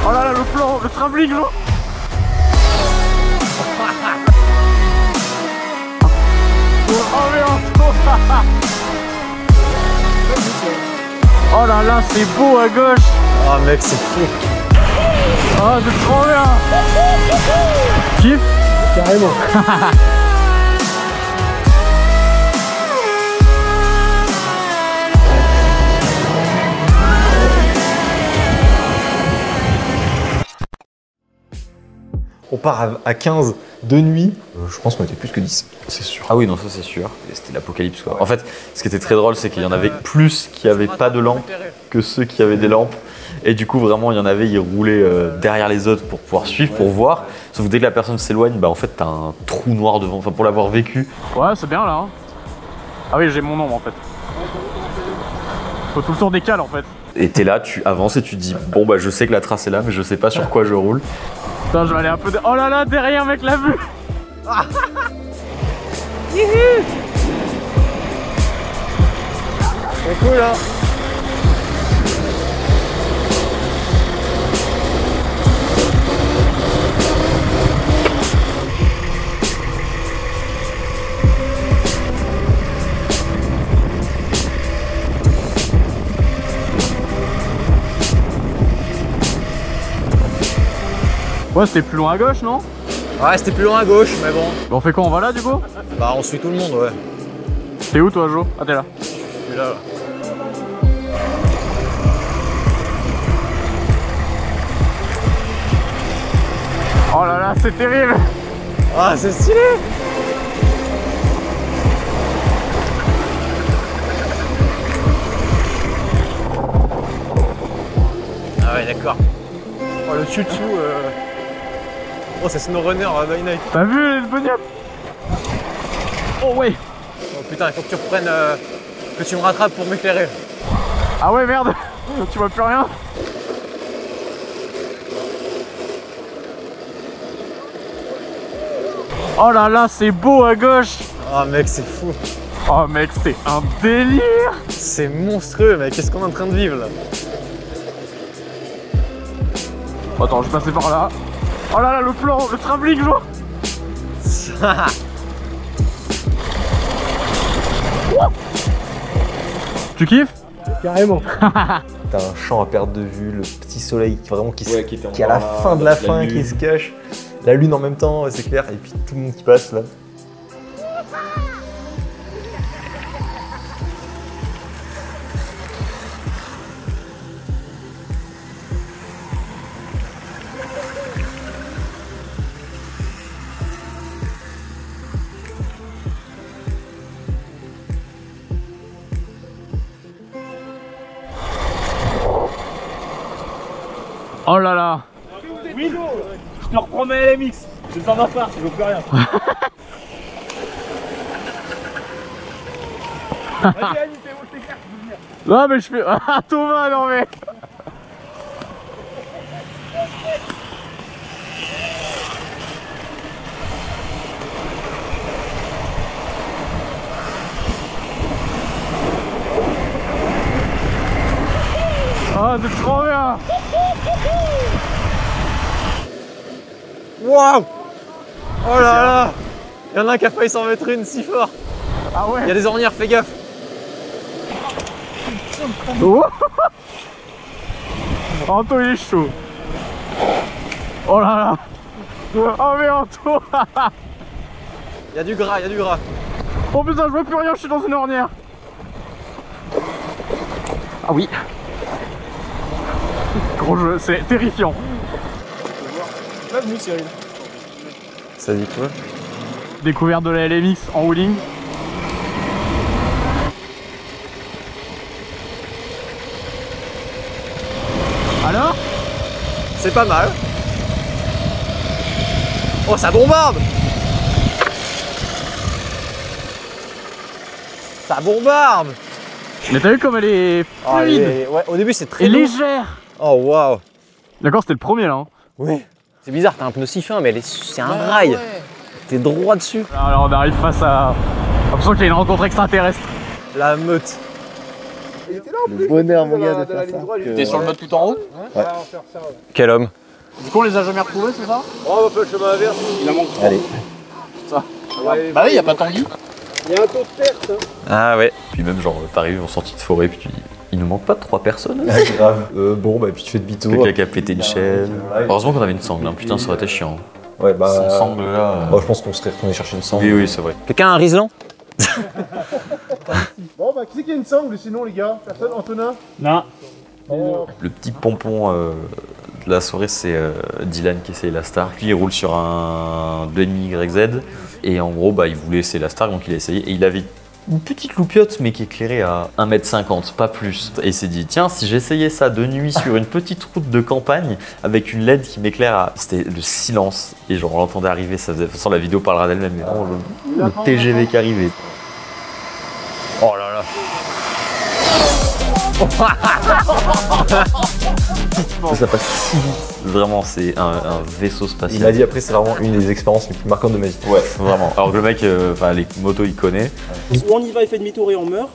Oh là là, le plan, le travelling, genre. Oh merde. Oh là là, c'est beau à gauche. Oh mec, c'est fou. Oh, c'est trop bien. Kiff. Carrément. On part à 15 de nuit. Je pense qu'on était plus que 10, c'est sûr. Ah oui, non, ça c'est sûr. C'était l'apocalypse quoi. En fait, ce qui était très drôle, c'est qu'il y en avait plus qui n'avaient pas de lampe que ceux qui avaient des lampes. Et du coup, vraiment, il y en avait, ils roulaient derrière les autres pour pouvoir suivre, pour voir. Sauf que dès que la personne s'éloigne, bah en fait, t'as un trou noir devant. Enfin, pour l'avoir vécu. Ouais, c'est bien là. Hein. Ah oui, j'ai mon nom en fait. Faut tout le temps décaler en fait. Et t'es là, tu avances et tu te dis, bon bah je sais que la trace est là, mais je sais pas sur quoi je roule. Putain, je vais aller un peu... Oh là là, derrière mec, la vue. C'est cool hein. Ouais, c'était plus loin à gauche, non? Ouais, c'était plus loin à gauche, mais bon. Bon, on fait quoi? On va là du coup? Bah, on suit tout le monde, ouais. T'es où toi, Jo? Ah, t'es là. Je suis là. Oh là là, c'est terrible. Ah, c'est stylé. Ah ouais, d'accord. Oh, le chouchou. Oh, c'est SnowRunner by Night. T'as vu le bonhomme? Oh ouais. Oh putain, il faut que tu reprennes. Que tu me rattrapes pour m'éclairer. Ah ouais, merde. Tu vois plus rien. Oh là là, c'est beau à gauche. Oh mec, c'est fou. Oh mec, c'est un délire. C'est monstrueux, mec. Qu'est-ce qu'on est en train de vivre là? Attends, je passais par là. Oh là là, le plan, le travelling, genre. Tu kiffes? Carrément. T'as un champ à perte de vue, le petit soleil vraiment qui est à la fin de la fin, qui se cache. La lune en même temps, c'est clair, et puis tout le monde qui passe là. Oh là là. Oui, je te reprends ma LMX. C'est pas ma part, je veux plus rien. Vas-y, Annie, c'est bon, je t'éclaire, je veux venir. Non mais je fais... Ah Thomas, non mais... Ah, c'est trop bien. Waouh! Oh là là! Il y en a un qui a failli s'en mettre une si fort! Ah ouais. Il y a des ornières, fais gaffe! Oh. Anto il est chaud. Oh là là. Oh mais Anto. Il y a du gras, il y a du gras! Oh putain, je vois plus rien, je suis dans une ornière. Ah oui. Gros jeu, c'est terrifiant. Bienvenue Cyril. Ça dit quoi? Découverte de la LMX en wheeling. Alors? C'est pas mal! Oh, ça bombarde! Ça bombarde! Mais t'as vu comme elle est fluide? Ouais, au début c'est très et lourd. légère. Oh waouh! D'accord, c'était le premier là. Hein. Oui. C'est bizarre, t'as un pneu si fin, mais c'est un rail. Ouais. T'es droit dessus. Alors on arrive face à... J'ai l'impression qu'il y a une rencontre extraterrestre. La meute. Le bonheur, mon gars, de faire ça. T'es sur le mode tout en haut? Ouais. Quel homme. Du coup, on les a jamais retrouvés, c'est ça? Oh, on va faire le chemin inverse. Il en manque 3. Allez. Ça. Bah oui, y a pas Tanguy. Il y a un taux de perte. Hein. Ah ouais. Puis même genre t'arrives en sortie de forêt puis tu dis il nous manque pas 3 personnes. Ah, grave. Bon bah puis tu fais demi-tour. Quelqu'un qui a pété une chaîne. Heureusement qu'on avait une sangle, hein. Putain ça aurait été chiant. Ouais bah. Sans sangle là. Bon, je pense qu'on serait retourné chercher une sangle. Oui oui c'est vrai. Quelqu'un a un Riesling? Bon bah qui c'est qui a une sangle sinon les gars? Personne? Antonin? Non. Le petit pompon de la soirée c'est Dylan qui essaye la Stark. Puis il roule sur un 2,5 YZ et en gros bah il voulait essayer la Stark donc il a essayé et il avait une petite loupiote mais qui éclairait à 1,50 m, pas plus. Et il s'est dit tiens si j'essayais ça de nuit sur une petite route de campagne avec une LED qui m'éclaire à... C'était le silence et genre on l'entendait arriver, ça faisait... De toute façon la vidéo parlera d'elle-même mais vraiment le TGV qui arrivait. Oh là là. Ça passe si vite, vraiment c'est un vaisseau spatial. Il m'a dit après c'est vraiment une des expériences les plus marquantes de ma vie. Ouais, vraiment. Alors que le mec, enfin les motos il connaît. Soit on y va, il fait demi-tour et on meurt.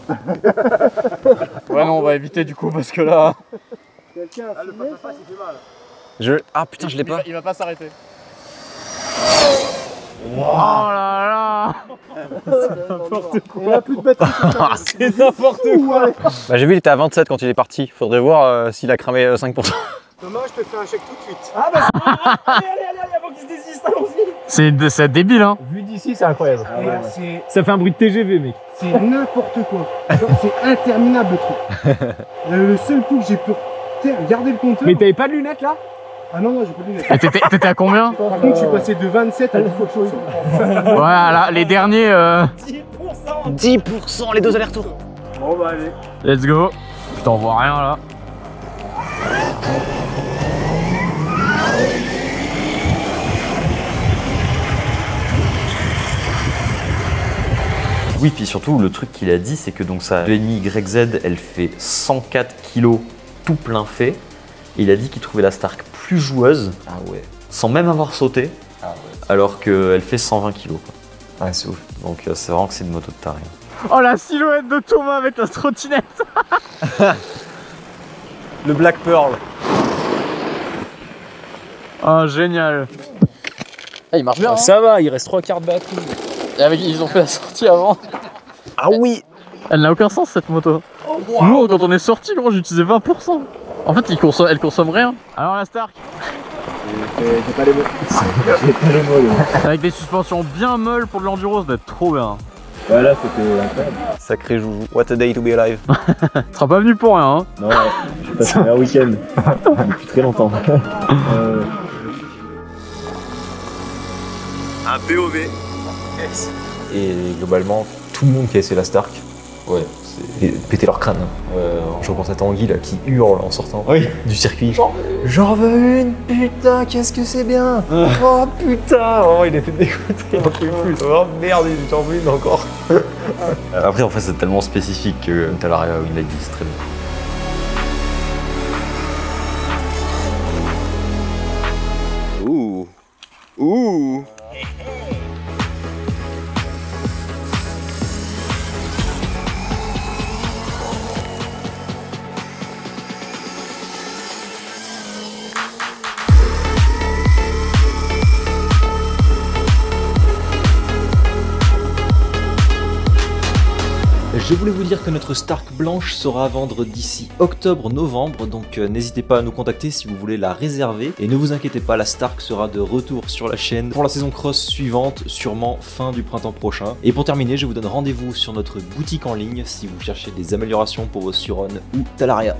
Ouais, non, on va éviter du coup parce que là. Quelqu'un a filmé ça? Il fait mal. Ah putain, je l'ai pas. Il va pas s'arrêter. Oh là là. Il n'y a plus de batterie. C'est n'importe quoi. Bah j'ai vu il était à 27 quand il est parti. Faudrait voir s'il a cramé 5%. Thomas, je te fais un chèque tout de suite. Ah bah allez, avant qu'il se désiste, allons-y. C'est débile hein. Vu d'ici, c'est incroyable. Ça fait un bruit de TGV, mec. C'est n'importe quoi. C'est interminable le truc. Le seul coup que j'ai pu garder le compteur. Mais t'avais pas de lunettes là? Ah non, j'ai pas de lunettes. Et t'étais à combien? Par contre, je suis passé de 27 à 10 fois chose. Voilà, les derniers. 10% les 2 allers-retours. Bon bah allez. Let's go. Putain, on voit rien là. Oui, puis surtout le truc qu'il a dit c'est que donc sa 2,5 YZ elle fait 104 kg tout plein fait. Et il a dit qu'il trouvait la Stark plus joueuse. Ah ouais. Sans même avoir sauté. Ah ouais. Alors qu'elle fait 120 kg. Ouais c'est ouf. Donc c'est vraiment que c'est une moto de taré. Oh la silhouette de Thomas avec la trottinette. Le Black Pearl. Oh génial. Ah, il marche bien. Hein. Ça va, il reste 3 quarts de batterie. Et avec, ils ont fait la sortie avant. Ah oui. Elle n'a aucun sens cette moto. Nous quand on est sorti, gros, j'ai utilisé 20%. En fait, elle consomme rien. Alors la Stark. J'ai pas les mots. J'ai pas les mots. Avec des suspensions bien molles pour de l'enduro, ça doit être trop bien. Voilà, c'était incroyable. Sacré joujou. What a day to be alive. Tu seras pas venu pour rien, hein. Non, j'ai passé un week-end. Depuis très longtemps. Un POV. Et globalement tout le monde qui a essayé la Stark. Ouais. Péter leur crâne. Je repense à Tanguy là qui hurle en sortant Oui. du circuit. J'en veux une, putain, qu'est-ce que c'est bien. Oh putain, vraiment il était dégoûté, il en pouvait plus. Oh merde, j'en veux une encore. Après en fait c'est tellement spécifique que Talaria ou une Lady c'est très bien. Ouh. Ouh. Je voulais vous dire que notre Stark blanche sera à vendre d'ici octobre-novembre, donc n'hésitez pas à nous contacter si vous voulez la réserver. Et ne vous inquiétez pas, la Stark sera de retour sur la chaîne pour la saison cross suivante, sûrement fin du printemps prochain. Et pour terminer, je vous donne rendez-vous sur notre boutique en ligne si vous cherchez des améliorations pour vos Suron ou Talaria.